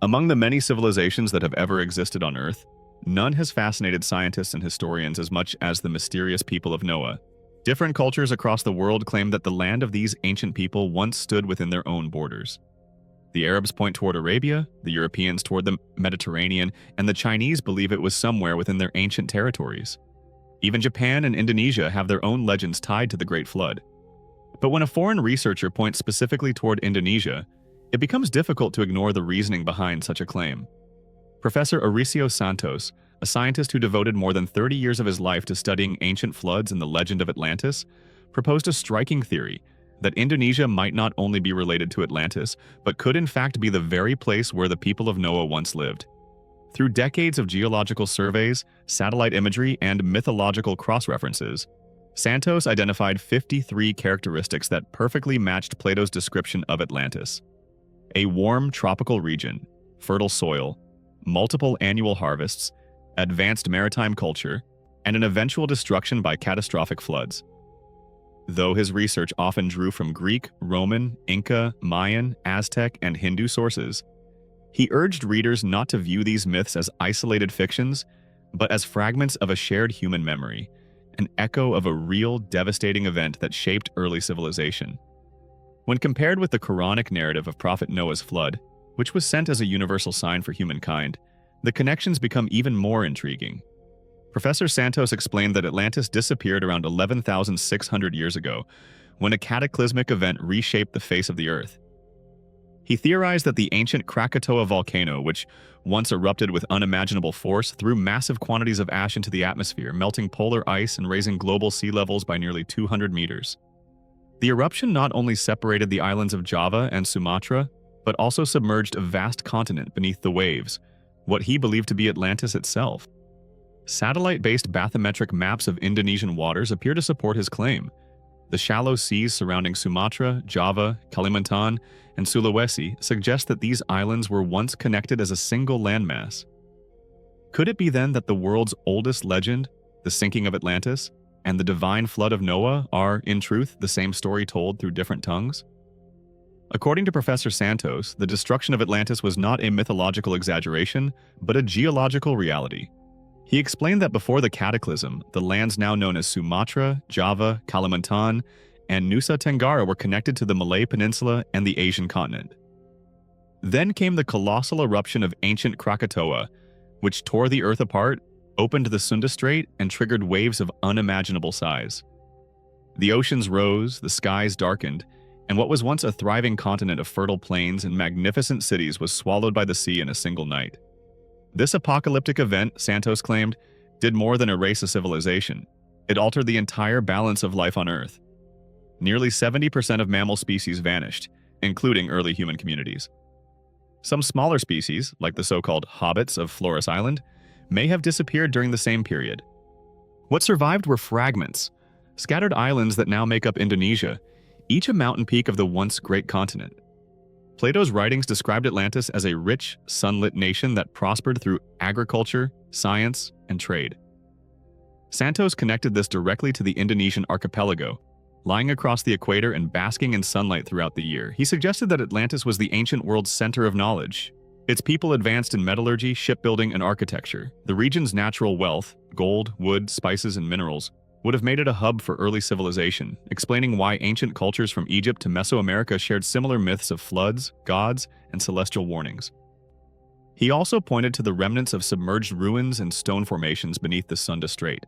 Among the many civilizations that have ever existed on Earth, none has fascinated scientists and historians as much as the mysterious people of Noah. Different cultures across the world claim that the land of these ancient people once stood within their own borders. The Arabs point toward Arabia, the Europeans toward the Mediterranean, and the Chinese believe it was somewhere within their ancient territories. Even Japan and Indonesia have their own legends tied to the Great Flood. But when a foreign researcher points specifically toward Indonesia, it becomes difficult to ignore the reasoning behind such a claim. Professor Auricio Santos, a scientist who devoted more than 30 years of his life to studying ancient floods and the legend of Atlantis, proposed a striking theory that Indonesia might not only be related to Atlantis, but could in fact be the very place where the people of Noah once lived. Through decades of geological surveys, satellite imagery, and mythological cross-references, Santos identified 53 characteristics that perfectly matched Plato's description of Atlantis. A warm tropical region, fertile soil, multiple annual harvests, advanced maritime culture, and an eventual destruction by catastrophic floods. Though his research often drew from Greek, Roman, Inca, Mayan, Aztec, and Hindu sources, he urged readers not to view these myths as isolated fictions, but as fragments of a shared human memory, an echo of a real, devastating event that shaped early civilization. When compared with the Quranic narrative of Prophet Noah's flood, which was sent as a universal sign for humankind, the connections become even more intriguing. Professor Santos explained that Atlantis disappeared around 11,600 years ago, when a cataclysmic event reshaped the face of the Earth. He theorized that the ancient Krakatoa volcano, which once erupted with unimaginable force, threw massive quantities of ash into the atmosphere, melting polar ice and raising global sea levels by nearly 200 meters. The eruption not only separated the islands of Java and Sumatra, but also submerged a vast continent beneath the waves, what he believed to be Atlantis itself. Satellite-based bathymetric maps of Indonesian waters appear to support his claim. The shallow seas surrounding Sumatra, Java, Kalimantan, and Sulawesi suggest that these islands were once connected as a single landmass. Could it be then that the world's oldest legend, the sinking of Atlantis, and the divine flood of Noah are, in truth, the same story told through different tongues? According to Professor Santos, the destruction of Atlantis was not a mythological exaggeration, but a geological reality. He explained that before the cataclysm, the lands now known as Sumatra, Java, Kalimantan, and Nusa Tenggara were connected to the Malay Peninsula and the Asian continent. Then came the colossal eruption of ancient Krakatoa, which tore the Earth apart, opened the Sunda Strait, and triggered waves of unimaginable size. The oceans rose, the skies darkened, and what was once a thriving continent of fertile plains and magnificent cities was swallowed by the sea in a single night. This apocalyptic event, Santos claimed, did more than erase a civilization. It altered the entire balance of life on Earth. Nearly 70% of mammal species vanished, including early human communities. Some smaller species, like the so-called hobbits of Flores Island, may have disappeared during the same period. What survived were fragments, scattered islands that now make up Indonesia, each a mountain peak of the once great continent. Plato's writings described Atlantis as a rich, sunlit nation that prospered through agriculture, science, and trade. Santos connected this directly to the Indonesian archipelago, lying across the equator and basking in sunlight throughout the year. He suggested that Atlantis was the ancient world's center of knowledge. Its people advanced in metallurgy, shipbuilding, and architecture. The region's natural wealth, gold, wood, spices, and minerals, would have made it a hub for early civilization, explaining why ancient cultures from Egypt to Mesoamerica shared similar myths of floods, gods, and celestial warnings. He also pointed to the remnants of submerged ruins and stone formations beneath the Sunda Strait,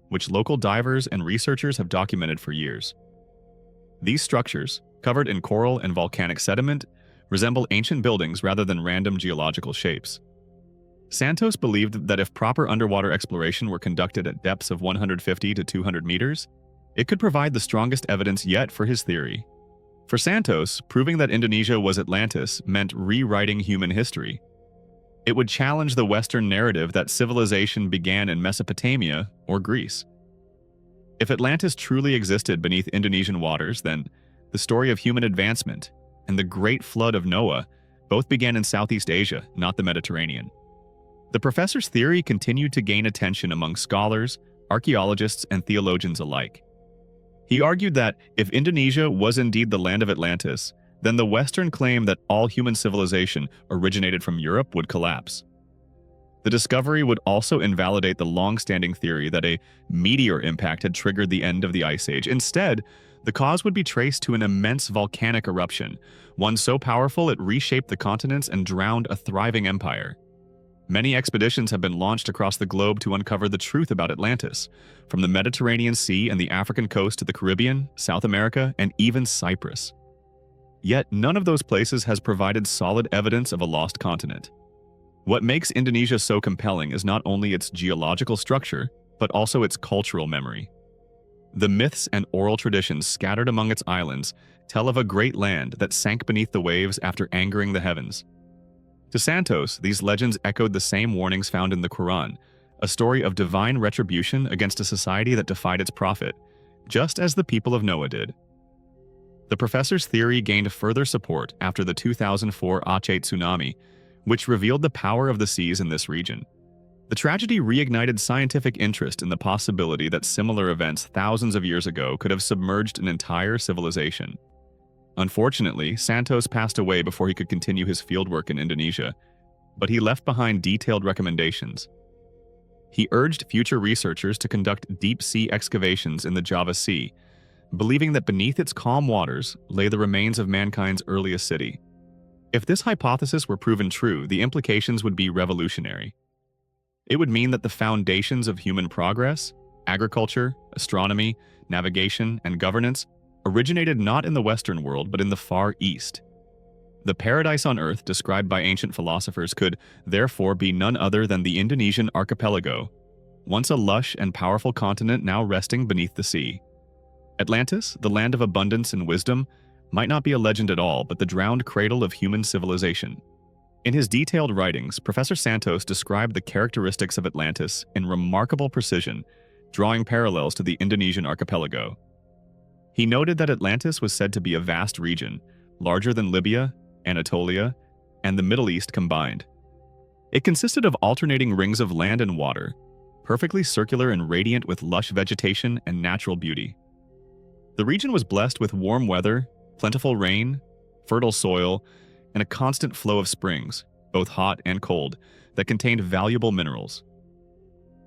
which local divers and researchers have documented for years. These structures, covered in coral and volcanic sediment, resemble ancient buildings rather than random geological shapes. Santos believed that if proper underwater exploration were conducted at depths of 150 to 200 meters, it could provide the strongest evidence yet for his theory. For Santos, proving that Indonesia was Atlantis meant rewriting human history. It would challenge the Western narrative that civilization began in Mesopotamia or Greece. If Atlantis truly existed beneath Indonesian waters, then the story of human advancement and the Great Flood of Noah both began in Southeast Asia, not the Mediterranean. The professor's theory continued to gain attention among scholars, archaeologists, and theologians alike. He argued that if Indonesia was indeed the land of Atlantis, then the Western claim that all human civilization originated from Europe would collapse. The discovery would also invalidate the long-standing theory that a meteor impact had triggered the end of the Ice Age. Instead, the cause would be traced to an immense volcanic eruption, one so powerful it reshaped the continents and drowned a thriving empire. Many expeditions have been launched across the globe to uncover the truth about Atlantis, from the Mediterranean Sea and the African coast to the Caribbean, South America, and even Cyprus. Yet, none of those places has provided solid evidence of a lost continent. What makes Indonesia so compelling is not only its geological structure, but also its cultural memory. The myths and oral traditions scattered among its islands tell of a great land that sank beneath the waves after angering the heavens. To Santos, these legends echoed the same warnings found in the Quran, a story of divine retribution against a society that defied its prophet, just as the people of Noah did. The professor's theory gained further support after the 2004 Aceh tsunami, which revealed the power of the seas in this region. The tragedy reignited scientific interest in the possibility that similar events thousands of years ago could have submerged an entire civilization. Unfortunately, Santos passed away before he could continue his fieldwork in Indonesia, but he left behind detailed recommendations. He urged future researchers to conduct deep-sea excavations in the Java Sea, believing that beneath its calm waters lay the remains of mankind's earliest city. If this hypothesis were proven true, the implications would be revolutionary. It would mean that the foundations of human progress, agriculture, astronomy, navigation, and governance originated not in the Western world but in the Far East. The paradise on Earth described by ancient philosophers could, therefore, be none other than the Indonesian archipelago, once a lush and powerful continent now resting beneath the sea. Atlantis, the land of abundance and wisdom, might not be a legend at all, but the drowned cradle of human civilization. In his detailed writings, Professor Santos described the characteristics of Atlantis in remarkable precision, drawing parallels to the Indonesian archipelago. He noted that Atlantis was said to be a vast region, larger than Libya, Anatolia, and the Middle East combined. It consisted of alternating rings of land and water, perfectly circular and radiant with lush vegetation and natural beauty. The region was blessed with warm weather, plentiful rain, fertile soil, and a constant flow of springs, both hot and cold, that contained valuable minerals.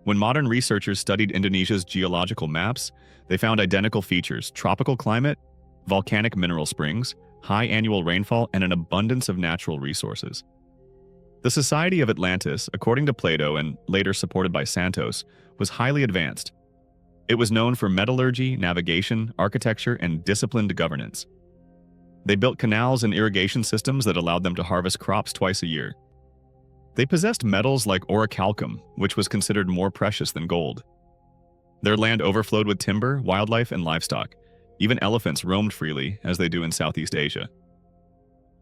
When modern researchers studied Indonesia's geological maps, they found identical features: tropical climate, volcanic mineral springs, high annual rainfall, and an abundance of natural resources. The society of Atlantis, according to Plato and later supported by Santos, was highly advanced. It was known for metallurgy, navigation, architecture, and disciplined governance. They built canals and irrigation systems that allowed them to harvest crops twice a year. They possessed metals like orichalcum, which was considered more precious than gold. Their land overflowed with timber, wildlife, and livestock. Even elephants roamed freely, as they do in Southeast Asia.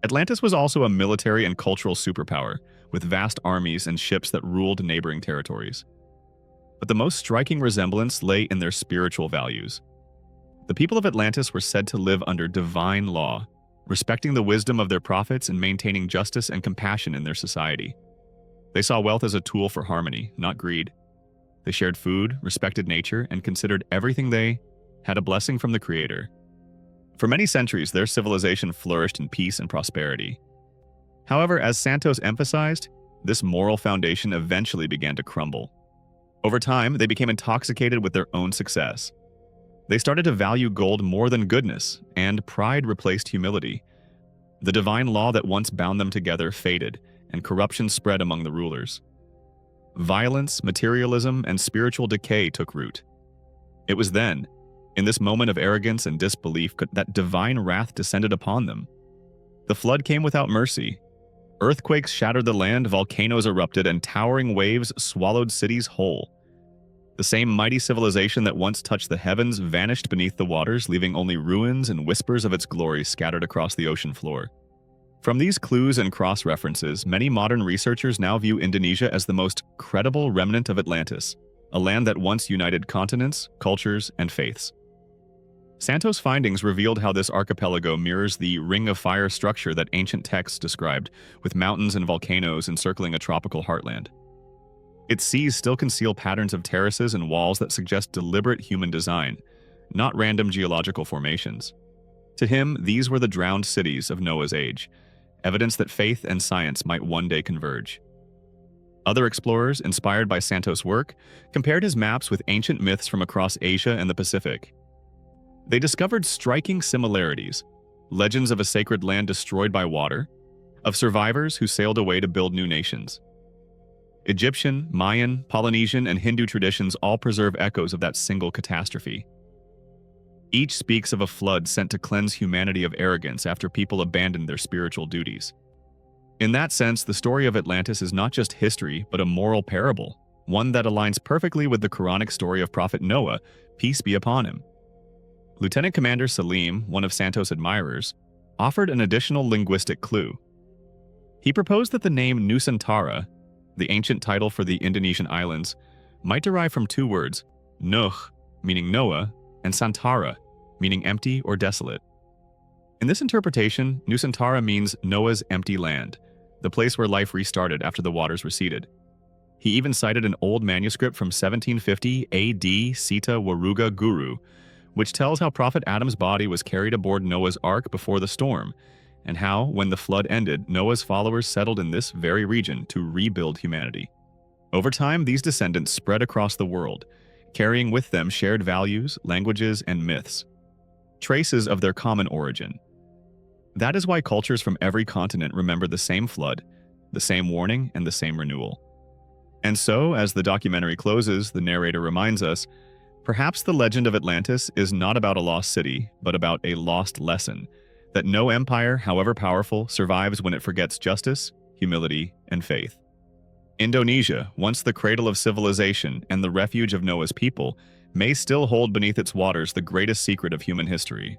Atlantis was also a military and cultural superpower, with vast armies and ships that ruled neighboring territories. But the most striking resemblance lay in their spiritual values. The people of Atlantis were said to live under divine law, respecting the wisdom of their prophets and maintaining justice and compassion in their society. They saw wealth as a tool for harmony, not greed. They shared food, respected nature, and considered everything they had a blessing from the Creator. For many centuries, their civilization flourished in peace and prosperity. However, as Santos emphasized, this moral foundation eventually began to crumble. Over time, they became intoxicated with their own success. They started to value gold more than goodness, and pride replaced humility. The divine law that once bound them together faded, and corruption spread among the rulers. Violence, materialism, and spiritual decay took root. It was then, in this moment of arrogance and disbelief, that divine wrath descended upon them. The flood came without mercy. Earthquakes shattered the land, volcanoes erupted, and towering waves swallowed cities whole. The same mighty civilization that once touched the heavens vanished beneath the waters, leaving only ruins and whispers of its glory scattered across the ocean floor. From these clues and cross-references, many modern researchers now view Indonesia as the most credible remnant of Atlantis, a land that once united continents, cultures, and faiths. Santos' findings revealed how this archipelago mirrors the ring of fire structure that ancient texts described, with mountains and volcanoes encircling a tropical heartland. Its seas still conceal patterns of terraces and walls that suggest deliberate human design, not random geological formations. To him, these were the drowned cities of Noah's age, evidence that faith and science might one day converge. Other explorers, inspired by Santos' work, compared his maps with ancient myths from across Asia and the Pacific. They discovered striking similarities: legends of a sacred land destroyed by water, of survivors who sailed away to build new nations. Egyptian, Mayan, Polynesian, and Hindu traditions all preserve echoes of that single catastrophe. Each speaks of a flood sent to cleanse humanity of arrogance after people abandoned their spiritual duties. In that sense, the story of Atlantis is not just history, but a moral parable, one that aligns perfectly with the Quranic story of Prophet Noah, peace be upon him. Lieutenant Commander Salim, one of Santos' admirers, offered an additional linguistic clue. He proposed that the name Nusantara, the ancient title for the Indonesian islands, might derive from two words, Nuh, meaning Noah, and Santara, meaning empty or desolate. In this interpretation, Nusantara means Noah's empty land, the place where life restarted after the waters receded. He even cited an old manuscript from 1750 AD Sita Waruga Guru, which tells how Prophet Adam's body was carried aboard Noah's Ark before the storm, and how, when the flood ended, Noah's followers settled in this very region to rebuild humanity. Over time, these descendants spread across the world, carrying with them shared values, languages, and myths, traces of their common origin. That is why cultures from every continent remember the same flood, the same warning, and the same renewal. And so, as the documentary closes, the narrator reminds us, perhaps the legend of Atlantis is not about a lost city, but about a lost lesson, that no empire, however powerful, survives when it forgets justice, humility, and faith. Indonesia, once the cradle of civilization and the refuge of Noah's people, may still hold beneath its waters the greatest secret of human history: